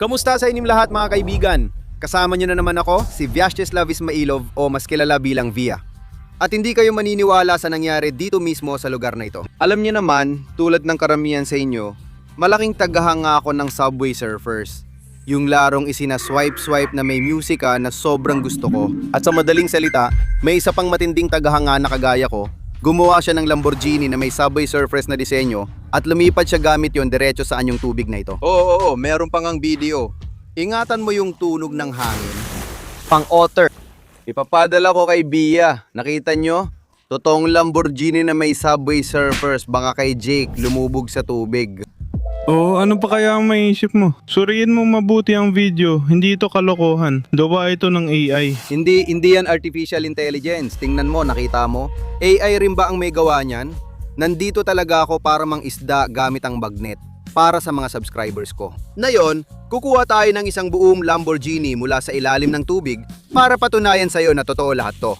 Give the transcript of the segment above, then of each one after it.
Kamusta sa inyong lahat mga kaibigan? Kasama nyo na naman ako, si Vyacheslav Ismailov o mas kilala bilang Via. At hindi kayo maniniwala sa nangyari dito mismo sa lugar na ito. Alam niyo naman, tulad ng karamihan sa inyo, malaking tagahanga ako ng Subway Surfers. Yung larong isinaswipe-swipe na may musika na sobrang gusto ko. At sa madaling salita, may isa pang matinding tagahanga na kagaya ko. Gumawa siya ng Lamborghini na may Subway Surfers na disenyo at lumipad siya gamit yon diretso sa anyong tubig na ito. Oo, meron pang ang video. Ingatan mo yung tunog ng hangin. Pang-otter. Ipapadala ko kay Bia. Nakita nyo? Totoong Lamborghini na may Subway Surfers, baka kay Jake lumubog sa tubig. Oo, ano pa kaya ang maisip mo? Suriin mo mabuti ang video, hindi ito kalokohan. Gawa ito ng AI. Hindi yan artificial intelligence. Tingnan mo, nakita mo? AI rin ba ang may gawa niyan? Nandito talaga ako para mang isda gamit ang magnet para sa mga subscribers ko. Ngayon, kukuha tayo ng isang buong Lamborghini mula sa ilalim ng tubig para patunayan sa'yo na totoo lahat to.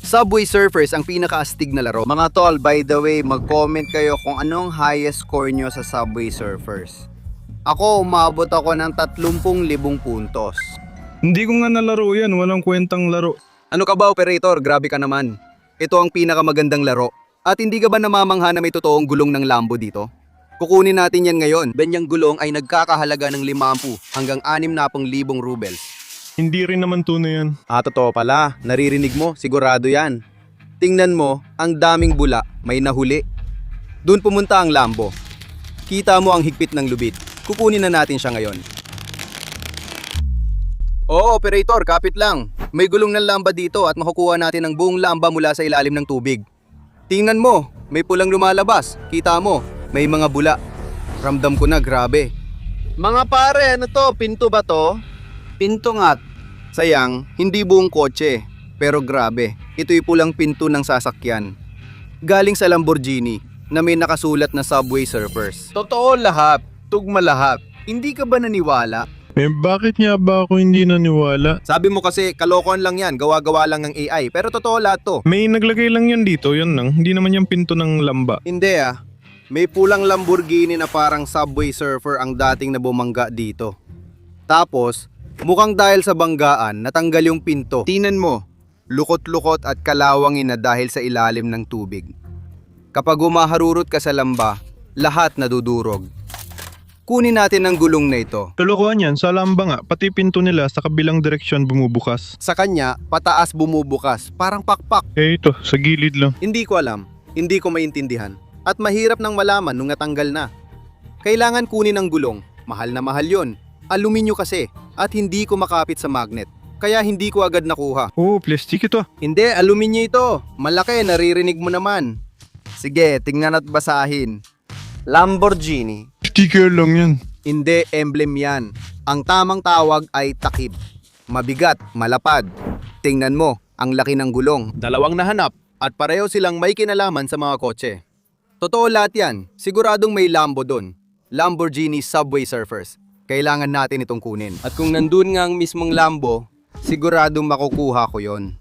Subway Surfers ang pinakaastig na laro. Mga tol, by the way, mag-comment kayo kung anong highest score nyo sa Subway Surfers. Ako, umabot ako ng 30,000 puntos. Hindi ko nga nalaro yan, walang kwentang laro. Ano ka ba, operator? Grabe ka naman. Ito ang pinakamagandang laro. At hindi ka ba namamangha na may totoong gulong ng Lambo dito? Kukunin natin yan ngayon. Banyang gulong ay nagkakahalaga ng 50 hanggang 60,000 rubles. Hindi rin naman tunay yan. Totoo pala. Naririnig mo, sigurado yan. Tingnan mo, ang daming bula, may nahuli. Doon pumunta ang Lambo. Kita mo ang higpit ng lubid. Kukunin na natin siya ngayon. Oo, operator, kapit lang. May gulong ng lamba dito at makukuha natin ang buong lamba mula sa ilalim ng tubig. Tingnan mo, may pulang lumalabas. Kita mo, may mga bula. Ramdam ko na, grabe. Mga pare, ano to? Pinto ba to? Pinto nga. Sayang, hindi buong kotse. Pero grabe, ito'y pulang pinto ng sasakyan. Galing sa Lamborghini na may nakasulat na Subway Surfers. Totoo lahat, tugma lahat. Hindi ka ba naniwala? Bakit nga ba ako hindi naniwala? Sabi mo kasi kalokohan lang yan, gawa-gawa lang ng AI. Pero totoo lahat to. May naglagay lang yan dito, yun lang. Hindi naman yung pinto ng lamba. Hindi ah. May pulang Lamborghini na parang Subway Surfer ang dating na bumangga dito. Tapos, mukhang dahil sa banggaan, natanggal yung pinto. Tingnan mo, lukot-lukot at kalawangin na dahil sa ilalim ng tubig. Kapag humaharurot ka sa lamba, lahat nadudurog. Kunin natin ang gulong na ito. Kalokohan yan, sa lamba nga, pati pinto nila sa kabilang direksyon bumubukas. Sa kanya, pataas bumubukas, parang pakpak. Ito, sa gilid lang. Hindi ko alam, hindi ko maintindihan. At mahirap nang malaman nung natanggal na. Kailangan kunin ang gulong, mahal na mahal yon. Aluminyo kasi, at hindi ko makapit sa magnet. Kaya hindi ko agad nakuha. Oo, plastic ito. Hindi, aluminyo ito. Malaki, naririnig mo naman. Sige, tingnan at basahin. Lamborghini. Sticker lang yan. Hindi, emblem yan. Ang tamang tawag ay takib. Mabigat, malapad. Tingnan mo, ang laki ng gulong. Dalawang nahanap at pareho silang may kinalaman sa mga kotse. Totoo lahat yan. Siguradong may Lambo doon. Lamborghini Subway Surfers. Kailangan natin itong kunin. At kung nandun nga ang mismong Lambo, siguradong makukuha ko yon.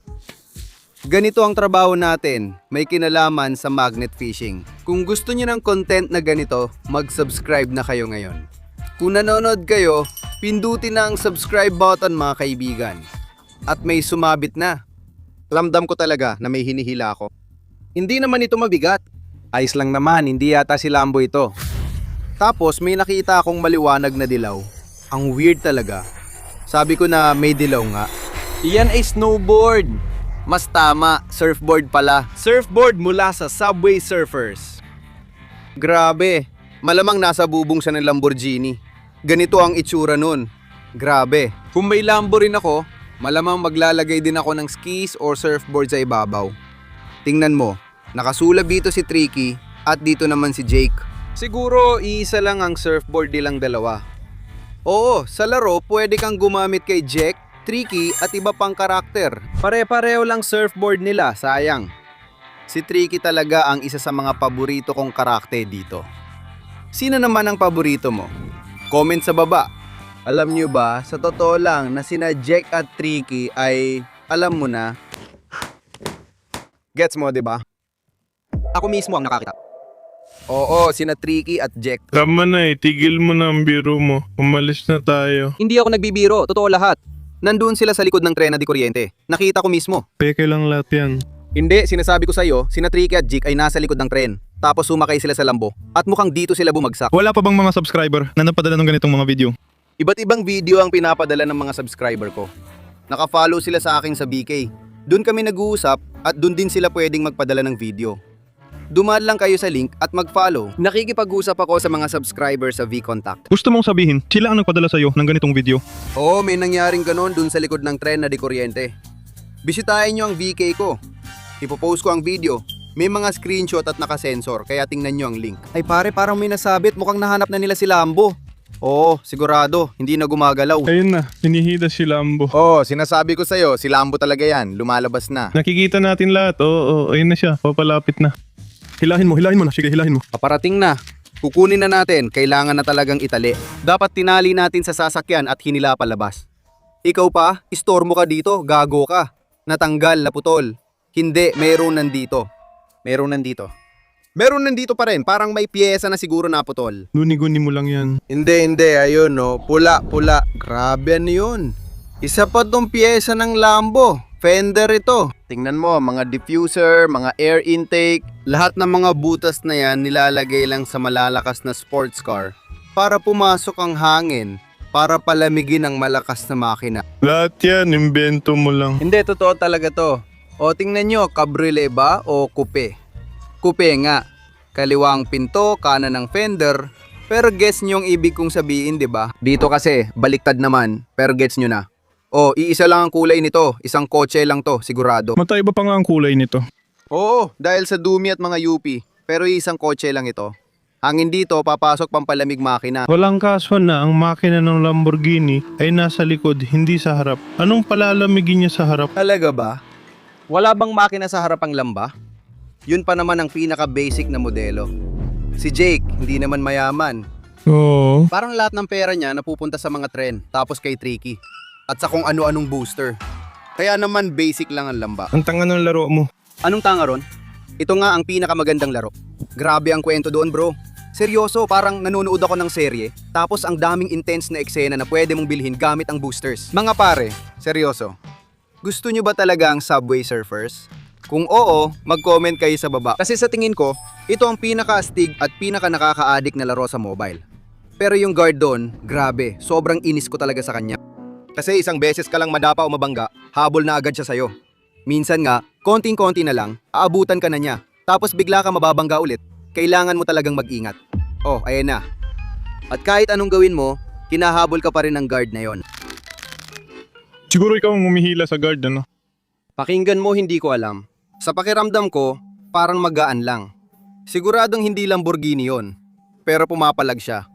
Ganito ang trabaho natin, may kinalaman sa magnet fishing. Kung gusto niyo ng content na ganito, mag-subscribe na kayo ngayon. Kung nanonood kayo, pindutin na ang subscribe button mga kaibigan. At may sumabit na. Ramdam ko talaga na may hinihila ako. Hindi naman ito mabigat. Ayos lang naman, hindi yata si Lambo ito. Tapos may nakita akong maliwanag na dilaw. Ang weird talaga. Sabi ko na may dilaw nga. Iyan ay snowboard. Mas tama, surfboard pala. Surfboard mula sa Subway Surfers. Grabe, malamang nasa bubong siya ng Lamborghini. Ganito ang itsura nun. Grabe. Kung may Lambo rin ako, malamang maglalagay din ako ng skis or surfboard sa ibabaw. Tingnan mo, nakasulab dito si Tricky at dito naman si Jake. Siguro iisa lang ang surfboard nilang dalawa. Oo, sa laro pwede kang gumamit kay Jake, Tricky at iba pang karakter. Pare-pareho lang surfboard nila, sayang. Si Tricky talaga ang isa sa mga paborito kong karakter dito. Sino naman ang paborito mo? Comment sa baba. Alam nyo ba, sa totoo lang na sina Jake at Tricky ay, alam mo na. Gets mo, 'di ba? Ako mismo ang nakakita. Oo, sina Tricky at Jack. Tama na tigil mo na ang biro mo. Umalis na tayo. Hindi ako nagbibiro, totoo lahat. Nandun sila sa likod ng trena de kuryente. Nakita ko mismo. Peke lang lahat yan. Hindi, sinasabi ko sa'yo, sina Tricky at Jack ay nasa likod ng tren. Tapos sumakay sila sa lambo. At mukhang dito sila bumagsak. Wala pa bang mga subscriber na napadala ng ganitong mga video? Iba't ibang video ang pinapadala ng mga subscriber ko. Naka-follow sila sa akin sa BK. Doon kami nag-uusap at doon din sila pwedeng magpadala ng video. Dumaan lang kayo sa link at mag-follow. Nakikipag-usap ako sa mga subscriber sa V-Contact. Gusto mong sabihin, sila ang nagpadala sa'yo ng ganitong video? Oo, may nangyaring ganon doon sa likod ng tren na de kuryente. Bisitahin nyo ang VK ko. Ipopost ko ang video. May mga screenshot at nakasensor, kaya tingnan nyo ang link. Ay pare, parang may nasabit. Mukhang nahanap na nila si Lambo. Oo, sigurado. Hindi na gumagalaw. Ayun na, hinihida si Lambo. Oo, sinasabi ko sa'yo, si Lambo talaga yan. Lumalabas na. Nakikita natin lahat. Oo, ayun na siya. Papalapit na. Hilahin mo na. Sige, hilahin mo. Paparating na. Kukunin na natin. Kailangan na talagang itali. Dapat tinali natin sa sasakyan at hinila palabas. Ikaw pa, istormo ka dito. Gago ka. Natanggal, naputol. Hindi, meron nandito. Meron nandito pa rin. Parang may piyesa na siguro naputol. Guni-guni mo lang yan. Hindi. Ayun, no. Pula. Grabe, ano yun? Isa pa tong piyesa ng Lambo. Fender ito. Tingnan mo, mga diffuser, mga air intake, lahat ng mga butas na yan nilalagay lang sa malalakas na sports car para pumasok ang hangin, para palamigin ang malakas na makina. Lahat yan, imbento mo lang. Hindi, totoo talaga to. O tingnan nyo, cabriolet ba o coupe? Coupe nga. Kaliwang pinto, kanan ng fender. Pero gets nyo ang ibig kong sabihin, di ba? Dito kasi, baliktad naman. Pero gets nyo na. O, iisa lang ang kulay nito. Isang kotse lang to, sigurado. Mataiba pa nga ang kulay nito. Oo, dahil sa dumi at mga UP. Pero isang kotse lang ito. Hangin dito, papasok pampalamig makina. Walang kaso na ang makina ng Lamborghini ay nasa likod, hindi sa harap. Anong palalamigin niya sa harap? Talaga ba? Wala bang makina sa harapang lamba? Yun pa naman ang pinaka-basic na modelo. Si Jake, hindi naman mayaman. Oo. Parang lahat ng pera niya napupunta sa mga tren, tapos kay Tricky. At sa kung ano-anong booster. Kaya naman basic lang ang lamba. Ang tanga ng laro mo. Anong tanga ron? Ito nga ang pinakamagandang laro. Grabe ang kwento doon, bro. Seryoso, parang nanonood ako ng serye, tapos ang daming intense na eksena na pwede mong bilhin gamit ang boosters. Mga pare, seryoso. Gusto nyo ba talaga ang Subway Surfers? Kung oo, mag-comment kayo sa baba. Kasi sa tingin ko, ito ang pinaka-astig at pinaka-nakaka-addict na laro sa mobile. Pero yung guard doon, grabe, sobrang inis ko talaga sa kanya. Kasi isang beses ka lang madapa o mabangga, habol na agad siya sa'yo. Minsan nga, konting-konti na lang, aabutan ka na niya. Tapos bigla ka mababangga ulit. Kailangan mo talagang mag-ingat. Oh, ayan na. At kahit anong gawin mo, kinahabol ka pa rin ng guard na yon. Siguro ikaw ang humihila sa guard, ano? Pakinggan mo, hindi ko alam. Sa pakiramdam ko, parang magaan lang. Siguradong hindi Lamborghini yon, pero pumapalag siya.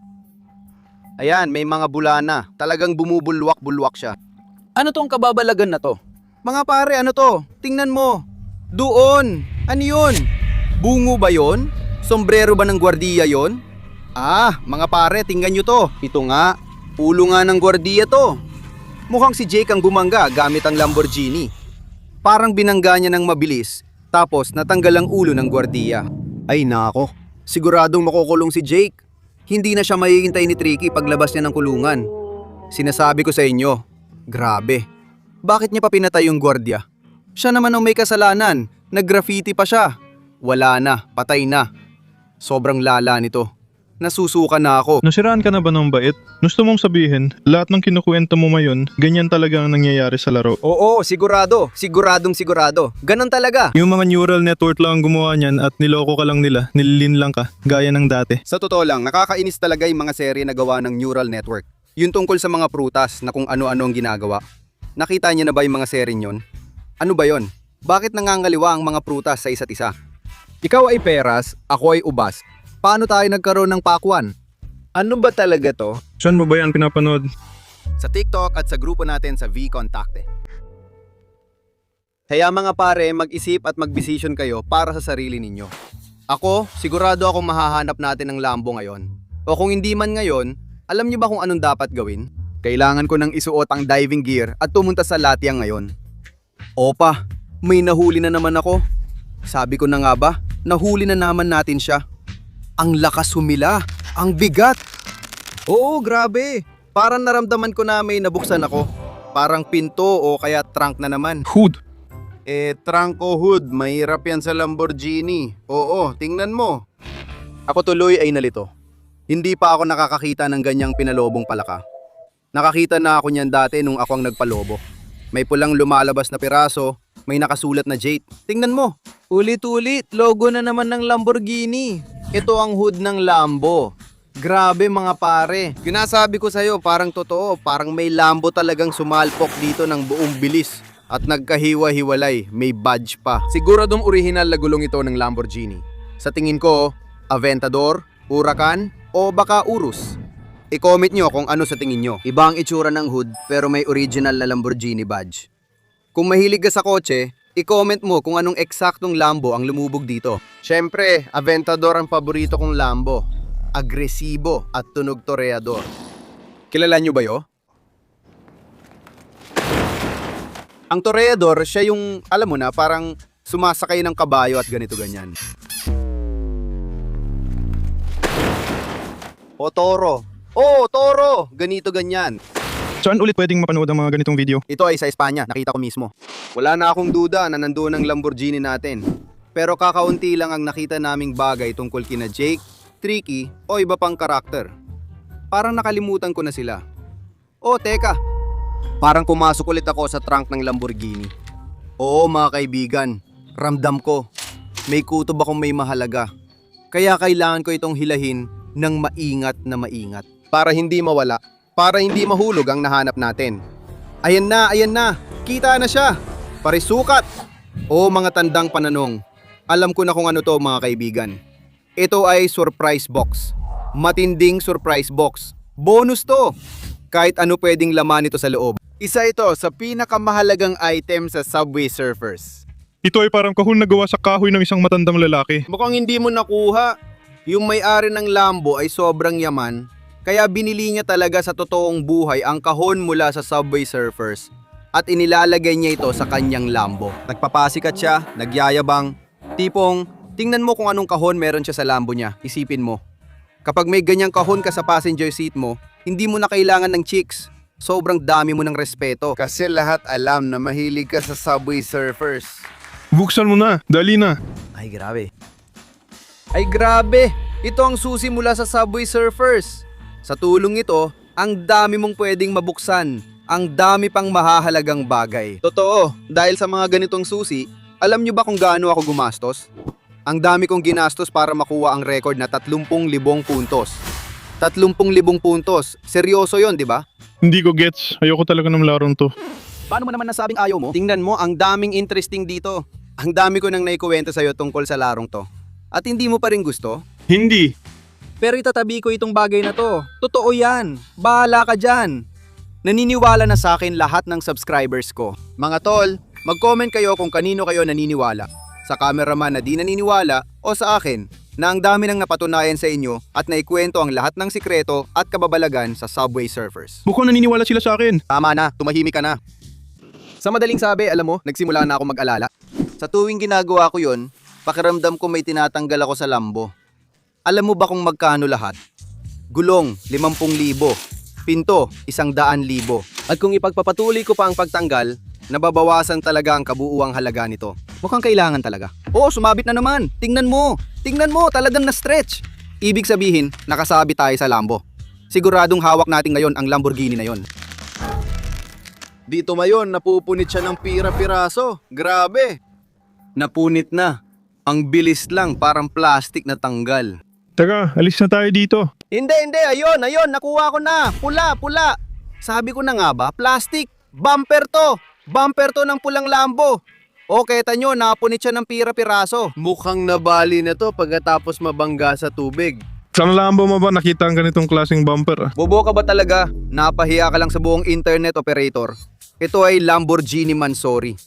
Ayan, may mga bulana. Talagang bumubulwak-bulwak siya. Ano tong kababalagan na to? Mga pare, ano to? Tingnan mo. Doon. Ano yun? Bungo ba yon? Sombrero ba ng gwardiya yon? Ah, mga pare, tingnan nyo to. Ito nga. Ulo nga ng gwardiya to. Mukhang si Jake ang bumangga gamit ang Lamborghini. Parang binangga niya ng mabilis, tapos natanggal ang ulo ng gwardiya. Ay nako, siguradong makukulong si Jake. Hindi na siya mahihintay ni Tricky paglabas niya ng kulungan. Sinasabi ko sa inyo, grabe. Bakit niya pa pinatay yung gwardiya? Siya naman ang may kasalanan, nag-graffiti pa siya. Wala na, patay na. Sobrang lala nito. Nasusuka na ako. Nasiraan ka na ba ng bait? Gusto mong sabihin, lahat ng kinukwento mo ngayon, ganyan talaga ang nangyayari sa laro. Oo, sigurado. Siguradong sigurado. Ganon talaga. Yung mga neural network lang ang gumawa niyan at niloko ka lang nila, nililin lang ka, gaya ng dati. Sa totoo lang, nakakainis talaga yung mga serye na gawa ng neural network. Yung tungkol sa mga prutas na kung ano-ano ang ginagawa. Nakita niyo na ba yung mga serye yon? Ano ba yon? Bakit nangangaliwa ang mga prutas sa isa't isa? Ikaw ay peras, ako ay ubas. Paano tayo nagkaroon ng pakwan? Ano ba talaga to? Saan mo ba yan pinapanood? Sa TikTok at sa grupo natin sa V-Contacte. Kaya mga pare, mag-isip at mag-decision kayo para sa sarili ninyo. Ako, sigurado akong mahahanap natin ng Lambo ngayon. O kung hindi man ngayon, alam niyo ba kung anong dapat gawin? Kailangan ko nang isuot ang diving gear at pumunta sa Latyang ngayon. Opa, may nahuli na naman ako. Sabi ko na nga ba, nahuli na naman natin siya. Ang lakas humila. Ang bigat. Oo, grabe. Parang naramdaman ko na may nabuksan ako. Parang pinto o kaya trunk na naman. Hood. Trunk o hood, mahirap yan sa Lamborghini. Oo, tingnan mo. Ako tuloy ay nalito. Hindi pa ako nakakakita ng ganyang pinalobong palaka. Nakakita na ako niyan dati nung ako ang nagpalobo. May pulang lumalabas na piraso, may nakasulat na Jade. Tingnan mo. Ulit-ulit, logo na naman ng Lamborghini. Ito ang hood ng Lambo. Grabe mga pare. Ginasabi ko sa'yo, parang totoo. Parang may Lambo talagang sumalpok dito ng buong bilis. At nagkahiwa-hiwalay, may badge pa. Siguradong original na gulong ito ng Lamborghini. Sa tingin ko, Aventador, Huracan, o baka Urus. I-comment nyo kung ano sa tingin nyo. Iba ang itsura ng hood pero may original na Lamborghini badge. Kung mahilig ka sa kotse, i-comment mo kung anong eksaktong Lambo ang lumubog dito. Siyempre, Aventador ang paborito kong Lambo. Agresibo at tunog toreador. Kilala nyo ba yo? Ang toreador, siya yung, alam mo na, parang sumasakay ng kabayo at ganito-ganyan. O toro. Oh, toro! Ganito-ganyan. Saan ulit pwedeng mapanood ang mga ganitong video? Ito ay sa Espanya, nakita ko mismo. Wala na akong duda na nandoon ang Lamborghini natin. Pero kakaunti lang ang nakita naming bagay tungkol kina Jake, Tricky o iba pang karakter. Parang nakalimutan ko na sila. Oh, teka. Parang pumasok ulit ako sa trunk ng Lamborghini. Oo mga kaibigan, ramdam ko. May kutob akong may mahalaga. Kaya kailangan ko itong hilahin ng maingat na maingat. Para hindi mawala, para hindi mahulog ang nahanap natin. Ayan na, kita na siya. Parisukat. Oo mga tandang pananong, alam ko na kung ano to mga kaibigan. Ito ay surprise box. Matinding surprise box. Bonus to. Kahit ano pwedeng laman ito sa loob. Isa ito sa pinakamahalagang item sa Subway Surfers. Ito ay parang kahon na gawa sa kahoy ng isang matandang lalaki. Mukhang hindi mo nakuha. Yung may-ari ng Lambo ay sobrang yaman, kaya binili niya talaga sa totoong buhay ang kahon mula sa Subway Surfers at inilalagay niya ito sa kanyang Lambo. Nagpapasikat siya, nagyayabang, tipong tingnan mo kung anong kahon meron siya sa Lambo niya, isipin mo. Kapag may ganyang kahon ka sa passenger seat mo, hindi mo na kailangan ng chicks. Sobrang dami mo ng respeto. Kasi lahat alam na mahilig ka sa Subway Surfers. Buksan mo na, dali na. Ay grabe. Ay grabe! Ito ang susi mula sa Subway Surfers. Sa tulong ito, ang dami mong pwedeng mabuksan. Ang dami pang mahahalagang bagay. Totoo, dahil sa mga ganitong susi, alam nyo ba kung gaano ako gumastos? Ang dami kong ginastos para makuha ang record na 30,000 puntos. 30,000 puntos. Seryoso yon, di ba? Hindi ko gets. Ayoko talaga ng larong to. Paano mo naman nasabing ayaw mo? Tingnan mo, ang daming interesting dito. Ang dami ko nang naikuwento sa'yo tungkol sa larong to. At hindi mo pa rin gusto? Hindi. Pero itatabi ko itong bagay na to. Totoo yan. Bahala ka dyan. Naniniwala na sa akin lahat ng subscribers ko. Mga tol, mag-comment kayo kung kanino kayo naniniwala. Sa cameraman na di naniniwala o sa akin na ang dami nang napatunayan sa inyo at naikwento ang lahat ng sikreto at kababalagan sa Subway Surfers. Mukhang naniniwala sila sa akin. Tama na, tumahimik ka na. Sa madaling sabi, alam mo, nagsimula na ako mag-alala. Sa tuwing ginagawa ko yon, pakiramdam ko may tinatanggal ako sa Lambo. Alam mo ba kung magkano lahat? Gulong, 50,000. Pinto, 100,000. At kung ipagpapatuloy ko pa ang pagtanggal, nababawasan talaga ang kabuuang halaga nito. Mukhang kailangan talaga. Oo, sumabit na naman. Tingnan mo, talagang na-stretch. Ibig sabihin, nakasabit tayo sa Lambo. Siguradong hawak natin ngayon ang Lamborghini na yon. Dito mayon, napupunit siya ng pira-piraso. Grabe. Napunit na. Ang bilis lang, parang plastic na tanggal. Teka, alis na tayo dito. Hindi. Ayun. Nakuha ko na. Pula. Sabi ko na nga ba, plastic. Bumper to ng pulang Lambo. O, kita nyo, napunit siya ng pira-piraso. Mukhang nabali na to pagkatapos mabangga sa tubig. Saan Lambo mo ba nakita ang ganitong klaseng bumper? Bobo ka ba talaga? Napahiya ka lang sa buong internet operator. Ito ay Lamborghini Mansory.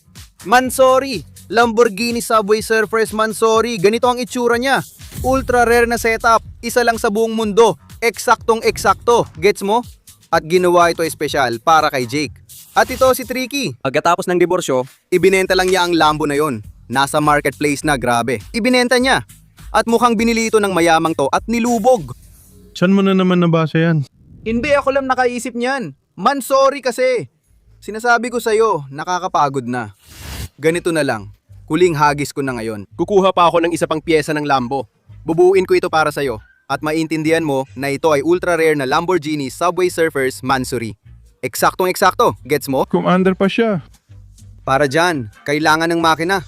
Lamborghini Subway Surfers Mansory. Ganito ang itsura niya. Ultra rare na setup. Isa lang sa buong mundo. Eksaktong-eksakto. Gets mo? At ginawa ito espesyal para kay Jake. At ito si Tricky. Pagkatapos ng diborsyo, ibinenta lang niya ang Lambo na yon. Nasa marketplace na, grabe. Ibinenta niya. At mukhang binili ito ng mayamang to at nilubog. Saan mo na naman nabasa yan? Hindi ako lang nakaisip niyan. Mansory kasi. Sinasabi ko sa'yo, nakakapagod na. Ganito na lang, kuling hagis ko na ngayon. Kukuha pa ako ng isa pang pyesa ng Lambo. Bubuuin ko ito para sa'yo. At maintindihan mo na ito ay ultra rare na Lamborghini Subway Surfers Mansory. Eksaktong-eksakto, gets mo? Commander pa siya. Para dyan, kailangan ng makina.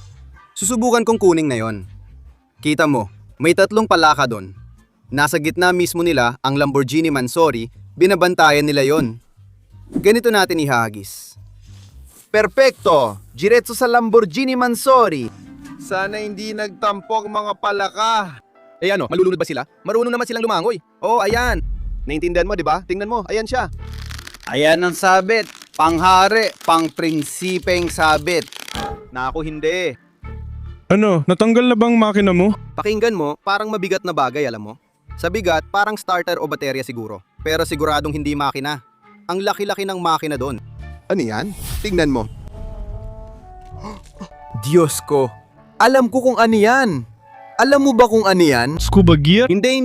Susubukan kong kuning ngayon. Kita mo, may 3 palaka doon. Nasa gitna mismo nila ang Lamborghini Mansory, binabantayan nila yon. Ganito natin ihagis. Perpekto! Diretso sa Lamborghini Mansory. Sana hindi nagtampok mga palaka. Eh ano, malulunod ba sila? Marunong naman silang lumangoy. Oh, ayan. Naintindihan mo, di ba? Tingnan mo, ayan siya. Ayan ang sabit. Panghari, pangprinsipeng sabit. Naku, hindi. Ano, natanggal na bang makina mo? Pakinggan mo, parang mabigat na bagay, alam mo? Sa bigat, parang starter o baterya siguro. Pero siguradong hindi makina. Ang laki-laki ng makina doon. Ano yan? Tingnan mo. Diyos ko. Alam ko kung ano yan. Alam mo ba kung ano yan? Scuba gear? Hindi.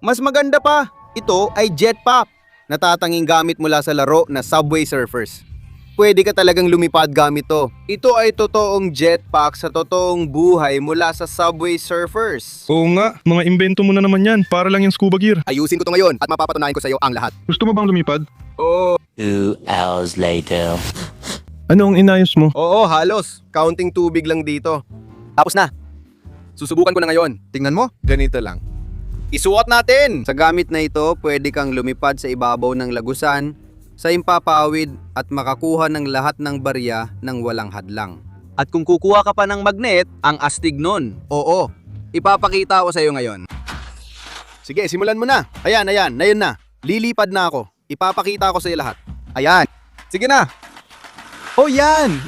Mas maganda pa. Ito ay jetpack. Natatanging gamit mula sa laro na Subway Surfers. Pwede ka talagang lumipad gamit to. Ito ay totoong jetpack sa totoong buhay mula sa Subway Surfers. Oo nga, mga imbento mo na naman yan. Para lang yung scuba gear. Ayusin ko to ngayon at mapapatunayan ko sa iyo ang lahat. Gusto mo bang lumipad? Oo. 2 hours later. Ano ang inayos mo? Oo, halos. Counting tubig lang dito. Tapos na. Susubukan ko na ngayon. Tingnan mo, ganito lang. Isuot natin! Sa gamit na ito, pwede kang lumipad sa ibabaw ng lagusan, sa impapawid at makakuha ng lahat ng barya ng walang hadlang. At kung kukuha ka pa ng magnet, ang astig nun. Oo, ipapakita ko sa iyo ngayon. Sige, simulan mo na. Ayan na. Lilipad na ako. Ipapakita ko sa iyo lahat. Ayan. Sige na. Oh, yan.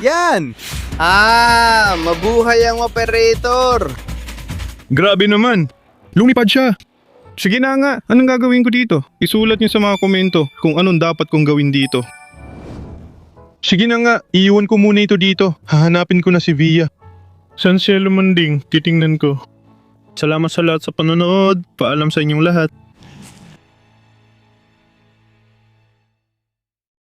Mabuhay ang operator. Grabe naman! Lumipad siya! Sige na nga, anong gagawin ko dito? Isulat niyo sa mga komento kung anong dapat kong gawin dito. Sige na nga, iiwan ko muna ito dito. Hahanapin ko na si Via. San siya lumanding? Titingnan ko. Salamat sa lahat sa panonood. Paalam sa inyong lahat.